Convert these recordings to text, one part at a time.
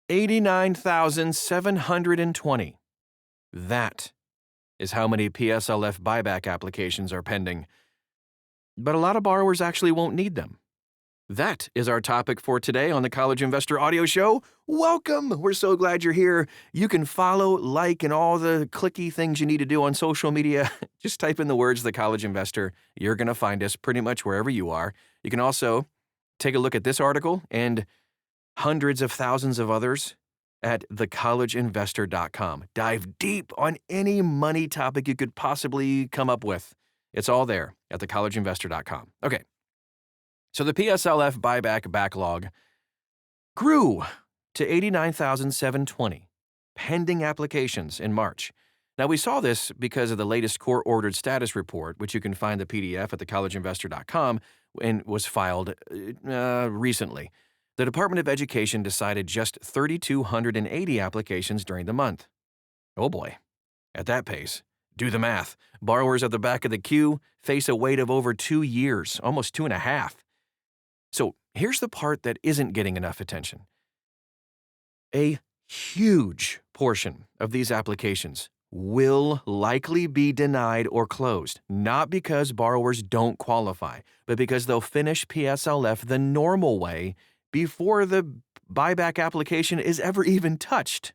89,720. That is how many PSLF buyback applications are pending. But a lot of borrowers actually won't need them. That is our topic for today on the College Investor Audio Show. Welcome! We're so glad you're here. You can follow, like, and all the clicky things you need to do on social media. Just type in the words The College Investor. You're going to find us pretty much wherever you are. You can also take a look at this article and hundreds of thousands of others at thecollegeinvestor.com. Dive deep on any money topic you could possibly come up with. It's all there at thecollegeinvestor.com. Okay. So the PSLF buyback backlog grew to 89,720 pending applications in March. Now, we saw this because of the latest court-ordered status report, which you can find the PDF at thecollegeinvestor.com, and was filed recently. The Department of Education decided just 3,280 applications during the month. Oh boy, at that pace. Do the math. Borrowers at the back of the queue face a wait of over 2 years, almost 2.5. So here's the part that isn't getting enough attention. A huge portion of these applications will likely be denied or closed, not because borrowers don't qualify, but because they'll finish PSLF the normal way before the buyback application is ever even touched.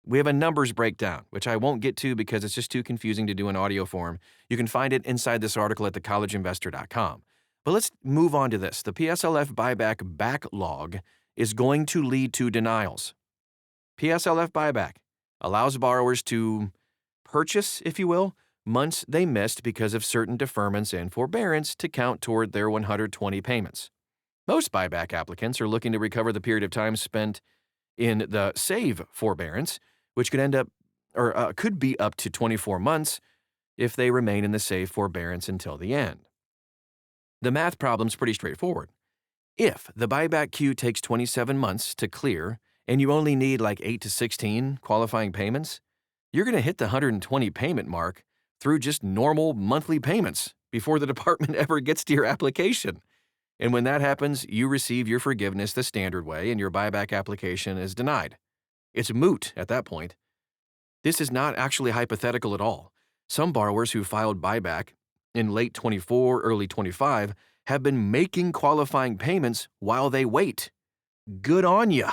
We have a numbers breakdown, which I won't get to because it's just too confusing to do in audio form. You can find it inside this article at thecollegeinvestor.com. But let's move on to this. The PSLF buyback backlog is going to lead to denials. PSLF buyback allows borrowers to purchase, if you will, months they missed because of certain deferments and forbearance to count toward their 120 payments. Most buyback applicants are looking to recover the period of time spent in the save forbearance, which could could be up to 24 months if they remain in the save forbearance until the end. The math problem's pretty straightforward. If the buyback queue takes 27 months to clear and you only need like 8 to 16 qualifying payments, you're going to hit the 120 payment mark through just normal monthly payments before the department ever gets to your application. And when that happens, you receive your forgiveness the standard way and your buyback application is denied. It's moot at that point. This is not actually hypothetical at all. Some borrowers who filed buyback in late 24, early 25 have been making qualifying payments while they wait. Good on ya.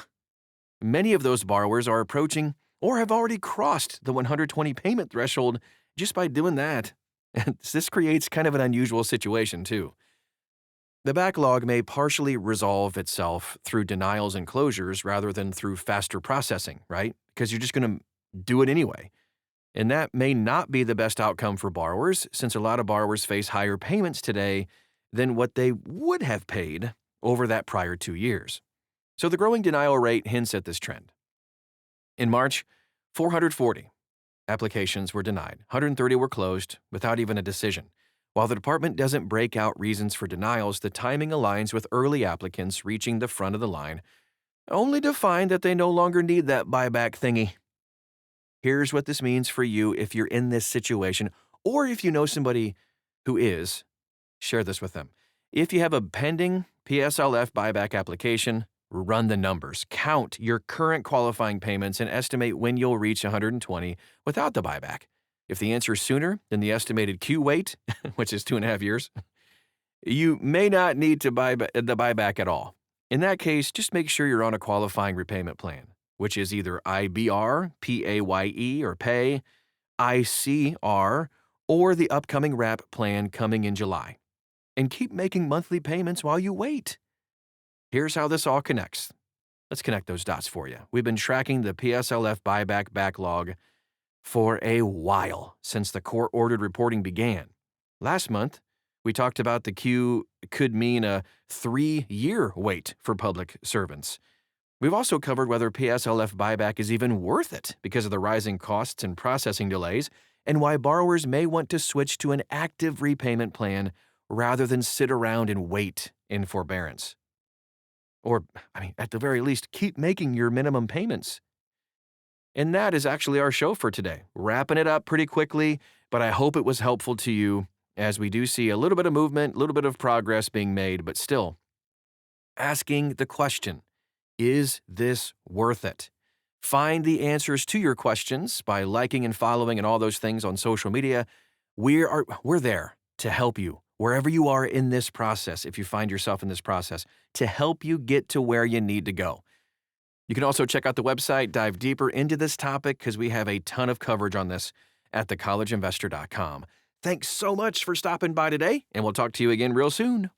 Many of those borrowers are approaching or have already crossed the 120 payment threshold just by doing that. This creates kind of an unusual situation, too. The backlog may partially resolve itself through denials and closures rather than through faster processing, right? Because you're just going to do it anyway. And that may not be the best outcome for borrowers, since a lot of borrowers face higher payments today than what they would have paid over that prior 2 years. So the growing denial rate hints at this trend. In March, 440 applications were denied. 130 were closed without even a decision. While the department doesn't break out reasons for denials, the timing aligns with early applicants reaching the front of the line, only to find that they no longer need that buyback thingy. Here's what this means for you if you're in this situation, or if you know somebody who is, share this with them. If you have a pending PSLF buyback application, run the numbers. Count your current qualifying payments and estimate when you'll reach 120 without the buyback. If the answer is sooner than the estimated queue wait, which is 2.5 years, you may not need to buy the buyback at all. In that case, just make sure you're on a qualifying repayment plan, which is either IBR, PAYE, or PAY, ICR, or the upcoming WRAP plan coming in July. And keep making monthly payments while you wait. Here's how this all connects. Let's connect those dots for you. We've been tracking the PSLF buyback backlog for a while, since the court-ordered reporting began. Last month, we talked about the queue could mean a 3-year wait for public servants. We've also covered whether PSLF buyback is even worth it because of the rising costs and processing delays, and why borrowers may want to switch to an active repayment plan rather than sit around and wait in forbearance. Or, at the very least, keep making your minimum payments. And that is actually our show for today. Wrapping it up pretty quickly, but I hope it was helpful to you as we do see a little bit of movement, a little bit of progress being made, but still asking the question, Is this worth it? Find the answers to your questions by liking and following and all those things on social media. We're there to help you wherever you are in this process, if you find yourself in this process, to help you get to where you need to go. You can also check out the website, dive deeper into this topic, because we have a ton of coverage on this at thecollegeinvestor.com. Thanks so much for stopping by today, and we'll talk to you again real soon.